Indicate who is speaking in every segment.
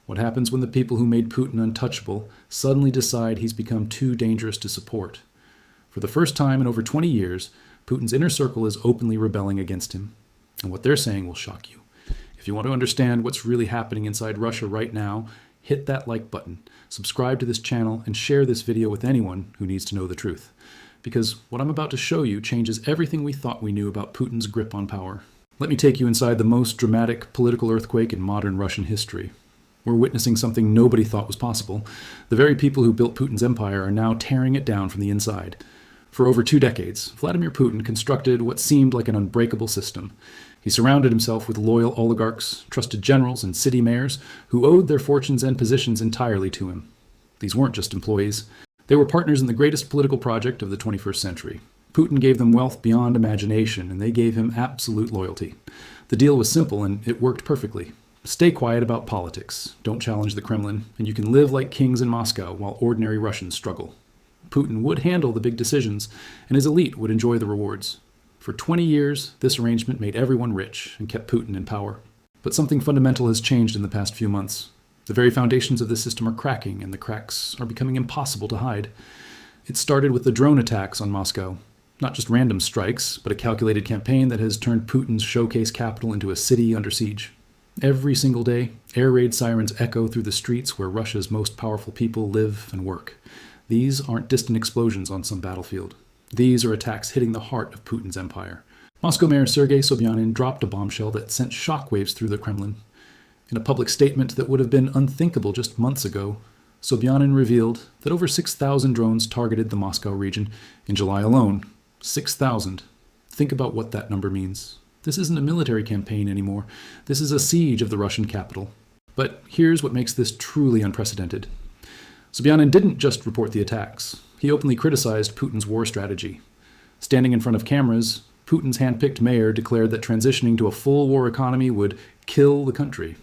Speaker 1: What happens when the people who made Putin untouchable suddenly decide he's become too dangerous to support? For the first time in over 20 years, Putin's inner circle is openly rebelling against him. And what they're saying will shock you. If you want to understand what's really happening inside Russia right now, hit that like button, subscribe to this channel, and share this video with anyone who needs to know the truth. Because what I'm about to show you changes everything we thought we knew about Putin's grip on power. Let me take you inside the most dramatic political earthquake in modern Russian history. We're witnessing something nobody thought was possible. The very people who built Putin's empire are now tearing it down from the inside. For over 2 decades, Vladimir Putin constructed what seemed like an unbreakable system. He surrounded himself with loyal oligarchs, trusted generals, and city mayors who owed their fortunes and positions entirely to him. These weren't just employees. They were partners in the greatest political project of the 21st century. Putin gave them wealth beyond imagination, and they gave him absolute loyalty. The deal was simple, and it worked perfectly. Stay quiet about politics, don't challenge the Kremlin, and you can live like kings in Moscow while ordinary Russians struggle. Putin would handle the big decisions, and his elite would enjoy the rewards. For 20 years, this arrangement made everyone rich and kept Putin in power. But something fundamental has changed in the past few months. The very foundations of this system are cracking, and the cracks are becoming impossible to hide. It started with the drone attacks on Moscow. Not just random strikes, but a calculated campaign that has turned Putin's showcase capital into a city under siege. Every single day, air raid sirens echo through the streets where Russia's most powerful people live and work. These aren't distant explosions on some battlefield. These are attacks hitting the heart of Putin's empire. Moscow Mayor Sergei Sobyanin dropped a bombshell that sent shockwaves through the Kremlin. In a public statement that would have been unthinkable just months ago, Sobyanin revealed that over 6,000 drones targeted the Moscow region in July alone. 6,000. Think about what that number means. This isn't a military campaign anymore. This is a siege of the Russian capital. But here's what makes this truly unprecedented. Sobyanin didn't just report the attacks. He openly criticized Putin's war strategy. Standing in front of cameras, Putin's hand-picked mayor declared that transitioning to a full war economy would kill the country.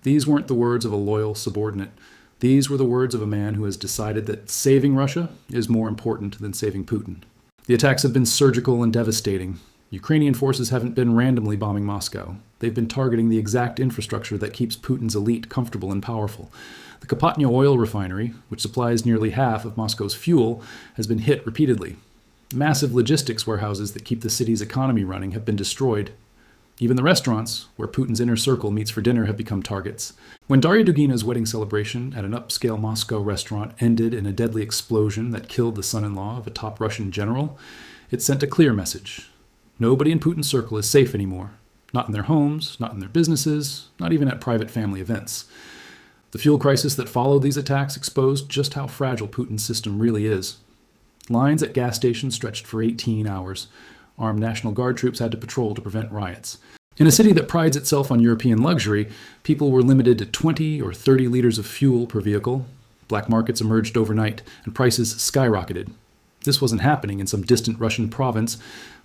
Speaker 1: These weren't the words of a loyal subordinate. These were the words of a man who has decided that saving Russia is more important than saving Putin. The attacks have been surgical and devastating. Ukrainian forces haven't been randomly bombing Moscow. They've been targeting the exact infrastructure that keeps Putin's elite comfortable and powerful. The Kapotnya oil refinery, which supplies nearly half of Moscow's fuel, has been hit repeatedly. Massive logistics warehouses that keep the city's economy running have been destroyed. Even the restaurants, where Putin's inner circle meets for dinner, have become targets. When Daria Dugina's wedding celebration at an upscale Moscow restaurant ended in a deadly explosion that killed the son-in-law of a top Russian general, it sent a clear message. Nobody in Putin's circle is safe anymore. Not in their homes, not in their businesses, not even at private family events. The fuel crisis that followed these attacks exposed just how fragile Putin's system really is. Lines at gas stations stretched for 18 hours. Armed National Guard troops had to patrol to prevent riots. In a city that prides itself on European luxury, people were limited to 20 or 30 liters of fuel per vehicle. Black markets emerged overnight, and prices skyrocketed. This wasn't happening in some distant Russian province.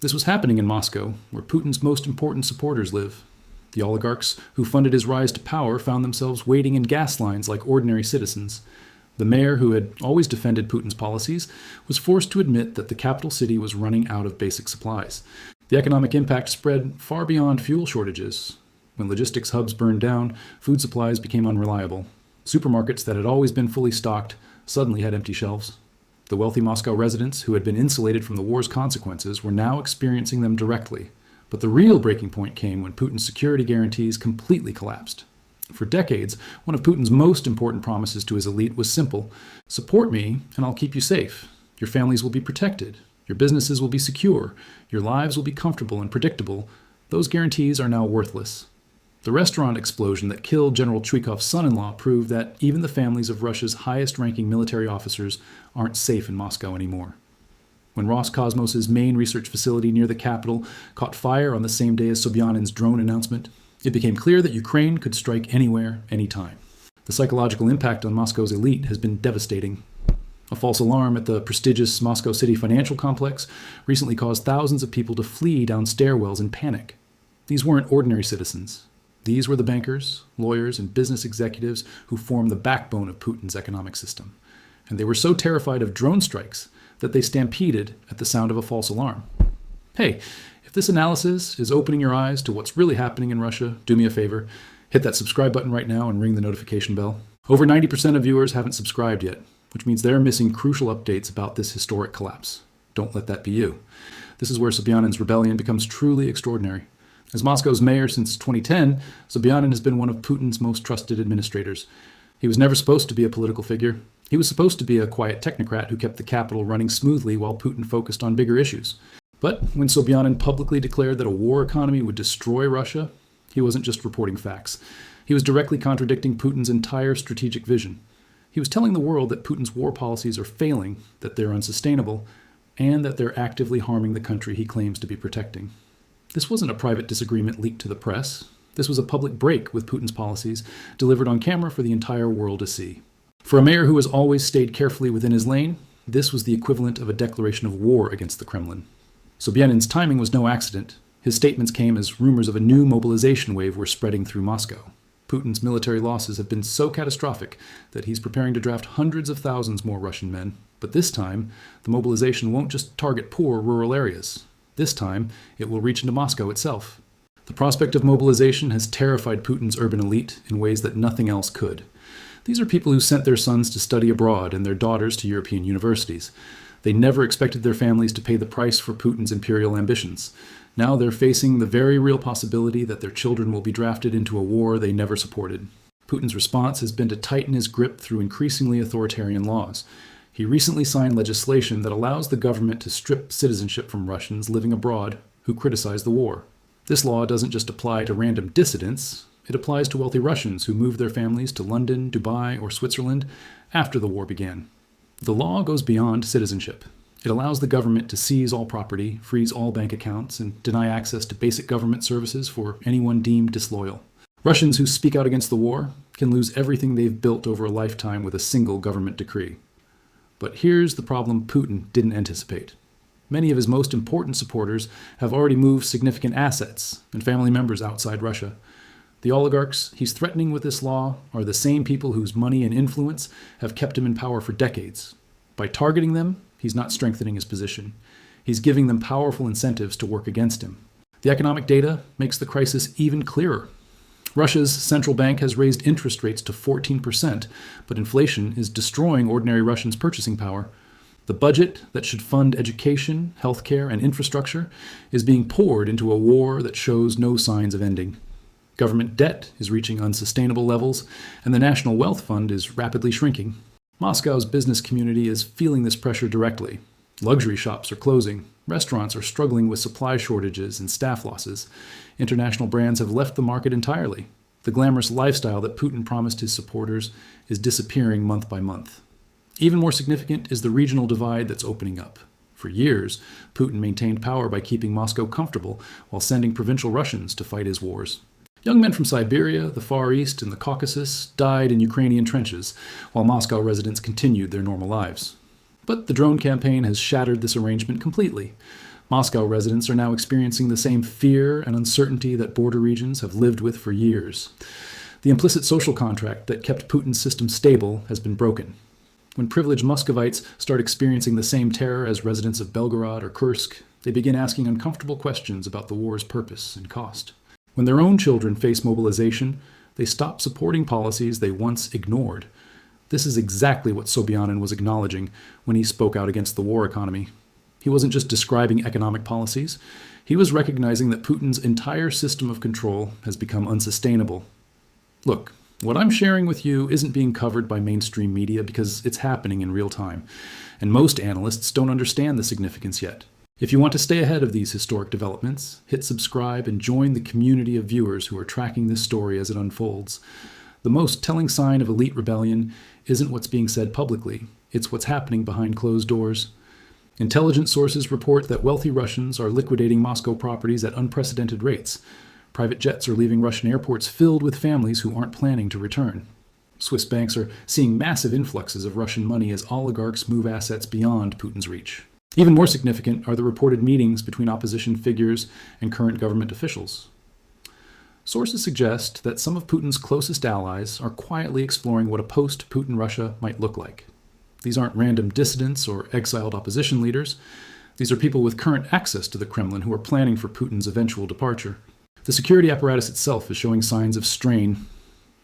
Speaker 1: This was happening in Moscow, where Putin's most important supporters live. The oligarchs who funded his rise to power found themselves waiting in gas lines like ordinary citizens. The mayor, who had always defended Putin's policies, was forced to admit that the capital city was running out of basic supplies. The economic impact spread far beyond fuel shortages. When logistics hubs burned down, food supplies became unreliable. Supermarkets that had always been fully stocked suddenly had empty shelves. The wealthy Moscow residents, who had been insulated from the war's consequences, were now experiencing them directly. But the real breaking point came when Putin's security guarantees completely collapsed. For decades, one of Putin's most important promises to his elite was simple: support me, and I'll keep you safe. Your families will be protected. Your businesses will be secure. Your lives will be comfortable and predictable. Those guarantees are now worthless. The restaurant explosion that killed General Chuikov's son-in-law proved that even the families of Russia's highest-ranking military officers aren't safe in Moscow anymore. When Roscosmos's main research facility near the capital caught fire on the same day as Sobyanin's drone announcement, it became clear that Ukraine could strike anywhere, anytime. The psychological impact on Moscow's elite has been devastating. A false alarm at the prestigious Moscow City financial complex recently caused thousands of people to flee down stairwells in panic. These weren't ordinary citizens. These were the bankers, lawyers, and business executives who form the backbone of Putin's economic system. And they were so terrified of drone strikes that they stampeded at the sound of a false alarm. Hey, if this analysis is opening your eyes to what's really happening in Russia, do me a favor. Hit that subscribe button right now and ring the notification bell. Over 90% of viewers haven't subscribed yet, which means they're missing crucial updates about this historic collapse. Don't let that be you. This is where Sobyanin's rebellion becomes truly extraordinary. As Moscow's mayor since 2010, Sobyanin has been one of Putin's most trusted administrators. He was never supposed to be a political figure. He was supposed to be a quiet technocrat who kept the capital running smoothly while Putin focused on bigger issues. But when Sobyanin publicly declared that a war economy would destroy Russia, he wasn't just reporting facts. He was directly contradicting Putin's entire strategic vision. He was telling the world that Putin's war policies are failing, that they're unsustainable, and that they're actively harming the country he claims to be protecting. This wasn't a private disagreement leaked to the press. This was a public break with Putin's policies, delivered on camera for the entire world to see. For a mayor who has always stayed carefully within his lane, this was the equivalent of a declaration of war against the Kremlin. Sobyanin's timing was no accident. His statements came as rumors of a new mobilization wave were spreading through Moscow. Putin's military losses have been so catastrophic that he's preparing to draft hundreds of thousands more Russian men. But this time, the mobilization won't just target poor rural areas. This time, it will reach into Moscow itself. The prospect of mobilization has terrified Putin's urban elite in ways that nothing else could. These are people who sent their sons to study abroad and their daughters to European universities. They never expected their families to pay the price for Putin's imperial ambitions. Now they're facing the very real possibility that their children will be drafted into a war they never supported. Putin's response has been to tighten his grip through increasingly authoritarian laws. He recently signed legislation that allows the government to strip citizenship from Russians living abroad who criticize the war. This law doesn't just apply to random dissidents. It applies to wealthy Russians who moved their families to London, Dubai, or Switzerland after the war began. The law goes beyond citizenship. It allows the government to seize all property, freeze all bank accounts, and deny access to basic government services for anyone deemed disloyal. Russians who speak out against the war can lose everything they've built over a lifetime with a single government decree. But here's the problem Putin didn't anticipate. Many of his most important supporters have already moved significant assets and family members outside Russia. The oligarchs he's threatening with this law are the same people whose money and influence have kept him in power for decades. By targeting them, he's not strengthening his position. He's giving them powerful incentives to work against him. The economic data makes the crisis even clearer. Russia's central bank has raised interest rates to 14%, but inflation is destroying ordinary Russians' purchasing power. The budget that should fund education, healthcare, and infrastructure is being poured into a war that shows no signs of ending. Government debt is reaching unsustainable levels, and the National Wealth Fund is rapidly shrinking. Moscow's business community is feeling this pressure directly. Luxury shops are closing. Restaurants are struggling with supply shortages and staff losses. International brands have left the market entirely. The glamorous lifestyle that Putin promised his supporters is disappearing month by month. Even more significant is the regional divide that's opening up. For years, Putin maintained power by keeping Moscow comfortable while sending provincial Russians to fight his wars. Young men from Siberia, the Far East, and the Caucasus died in Ukrainian trenches, while Moscow residents continued their normal lives. But the drone campaign has shattered this arrangement completely. Moscow residents are now experiencing the same fear and uncertainty that border regions have lived with for years. The implicit social contract that kept Putin's system stable has been broken. When privileged Muscovites start experiencing the same terror as residents of Belgorod or Kursk, they begin asking uncomfortable questions about the war's purpose and cost. When their own children face mobilization, they stop supporting policies they once ignored. This is exactly what Sobyanin was acknowledging when he spoke out against the war economy. He wasn't just describing economic policies. He was recognizing that Putin's entire system of control has become unsustainable. Look, what I'm sharing with you isn't being covered by mainstream media because it's happening in real time, and most analysts don't understand the significance yet. If you want to stay ahead of these historic developments, hit subscribe and join the community of viewers who are tracking this story as it unfolds. The most telling sign of elite rebellion isn't what's being said publicly, it's what's happening behind closed doors. Intelligence sources report that wealthy Russians are liquidating Moscow properties at unprecedented rates. Private jets are leaving Russian airports filled with families who aren't planning to return. Swiss banks are seeing massive influxes of Russian money as oligarchs move assets beyond Putin's reach. Even more significant are the reported meetings between opposition figures and current government officials. Sources suggest that some of Putin's closest allies are quietly exploring what a post-Putin Russia might look like. These aren't random dissidents or exiled opposition leaders. These are people with current access to the Kremlin who are planning for Putin's eventual departure. The security apparatus itself is showing signs of strain.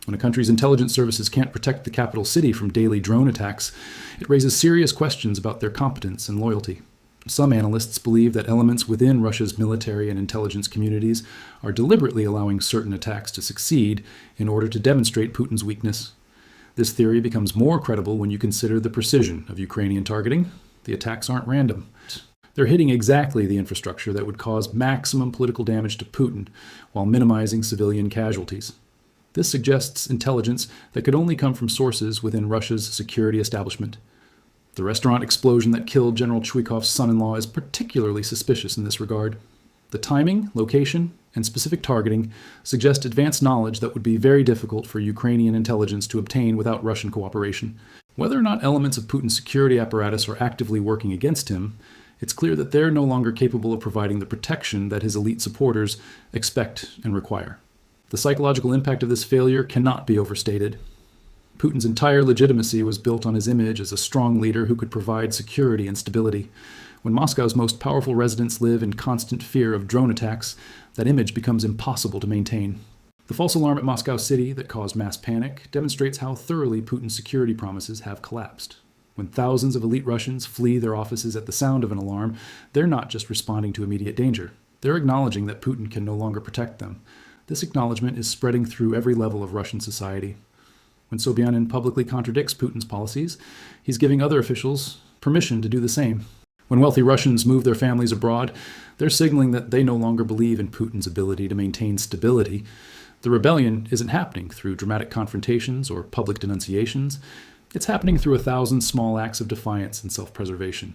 Speaker 1: When a country's intelligence services can't protect the capital city from daily drone attacks, it raises serious questions about their competence and loyalty. Some analysts believe that elements within Russia's military and intelligence communities are deliberately allowing certain attacks to succeed in order to demonstrate Putin's weakness. This theory becomes more credible when you consider the precision of Ukrainian targeting. The attacks aren't random. They're hitting exactly the infrastructure that would cause maximum political damage to Putin while minimizing civilian casualties. This suggests intelligence that could only come from sources within Russia's security establishment. The restaurant explosion that killed General Chuikov's son-in-law is particularly suspicious in this regard. The timing, location, and specific targeting suggest advanced knowledge that would be very difficult for Ukrainian intelligence to obtain without Russian cooperation. Whether or not elements of Putin's security apparatus are actively working against him, it's clear that they're no longer capable of providing the protection that his elite supporters expect and require. The psychological impact of this failure cannot be overstated. Putin's entire legitimacy was built on his image as a strong leader who could provide security and stability. When Moscow's most powerful residents live in constant fear of drone attacks, that image becomes impossible to maintain. The false alarm at Moscow City that caused mass panic demonstrates how thoroughly Putin's security promises have collapsed. When thousands of elite Russians flee their offices at the sound of an alarm, they're not just responding to immediate danger. They're acknowledging that Putin can no longer protect them. This acknowledgement is spreading through every level of Russian society. When Sobyanin publicly contradicts Putin's policies, he's giving other officials permission to do the same. When wealthy Russians move their families abroad, they're signaling that they no longer believe in Putin's ability to maintain stability. The rebellion isn't happening through dramatic confrontations or public denunciations. It's happening through 1,000 small acts of defiance and self-preservation.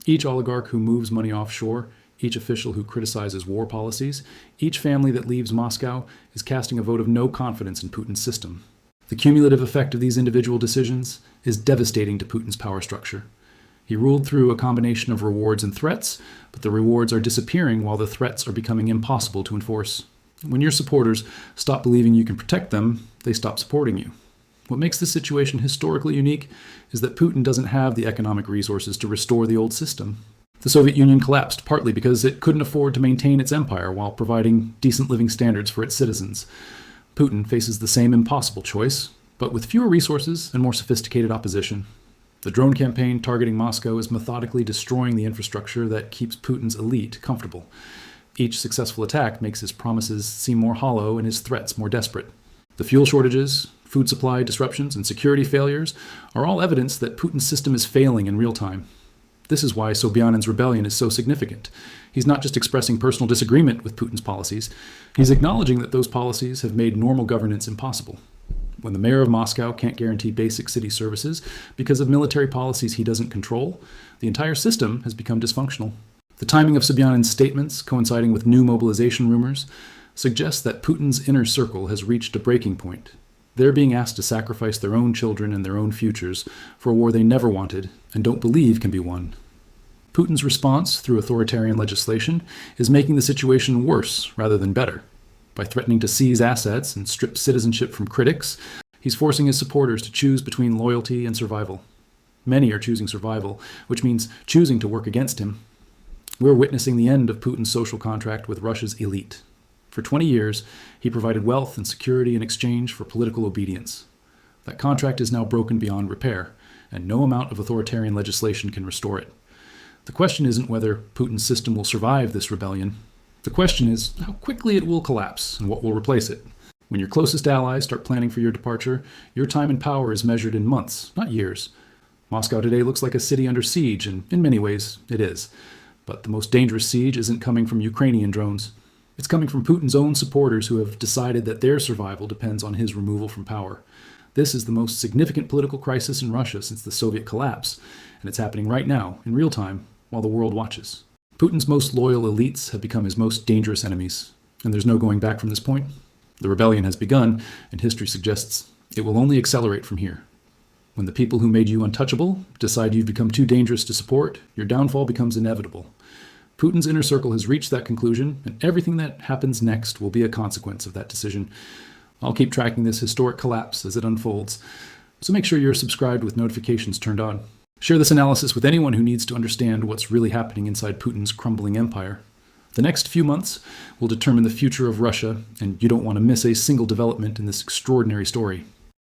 Speaker 1: Each oligarch who moves money offshore, each official who criticizes war policies, each family that leaves Moscow is casting a vote of no confidence in Putin's system. The cumulative effect of these individual decisions is devastating to Putin's power structure. He ruled through a combination of rewards and threats, but the rewards are disappearing while the threats are becoming impossible to enforce. When your supporters stop believing you can protect them, they stop supporting you. What makes this situation historically unique is that Putin doesn't have the economic resources to restore the old system. The Soviet Union collapsed partly because it couldn't afford to maintain its empire while providing decent living standards for its citizens. Putin faces the same impossible choice, but with fewer resources and more sophisticated opposition. The drone campaign targeting Moscow is methodically destroying the infrastructure that keeps Putin's elite comfortable. Each successful attack makes his promises seem more hollow and his threats more desperate. The fuel shortages, food supply disruptions, and security failures are all evidence that Putin's system is failing in real time. This is why Sobyanin's rebellion is so significant. He's not just expressing personal disagreement with Putin's policies, he's acknowledging that those policies have made normal governance impossible. When the mayor of Moscow can't guarantee basic city services because of military policies he doesn't control, the entire system has become dysfunctional. The timing of Sobyanin's statements, coinciding with new mobilization rumors, suggests that Putin's inner circle has reached a breaking point. They're being asked to sacrifice their own children and their own futures for a war they never wanted and don't believe can be won. Putin's response, through authoritarian legislation, is making the situation worse rather than better. By threatening to seize assets and strip citizenship from critics, he's forcing his supporters to choose between loyalty and survival. Many are choosing survival, which means choosing to work against him. We're witnessing the end of Putin's social contract with Russia's elite. For 20 years, he provided wealth and security in exchange for political obedience. That contract is now broken beyond repair, and no amount of authoritarian legislation can restore it. The question isn't whether Putin's system will survive this rebellion. The question is how quickly it will collapse and what will replace it. When your closest allies start planning for your departure, your time in power is measured in months, not years. Moscow today looks like a city under siege, and in many ways, it is. But the most dangerous siege isn't coming from Ukrainian drones. It's coming from Putin's own supporters who have decided that their survival depends on his removal from power. This is the most significant political crisis in Russia since the Soviet collapse, and it's happening right now, in real time, while the world watches. Putin's most loyal elites have become his most dangerous enemies, and there's no going back from this point. The rebellion has begun, and history suggests it will only accelerate from here. When the people who made you untouchable decide you've become too dangerous to support, your downfall becomes inevitable. Putin's inner circle has reached that conclusion, and everything that happens next will be a consequence of that decision. I'll keep tracking this historic collapse as it unfolds, so make sure you're subscribed with notifications turned on. Share this analysis with anyone who needs to understand what's really happening inside Putin's crumbling empire. The next few months will determine the future of Russia, and you don't want to miss a single development in this extraordinary story.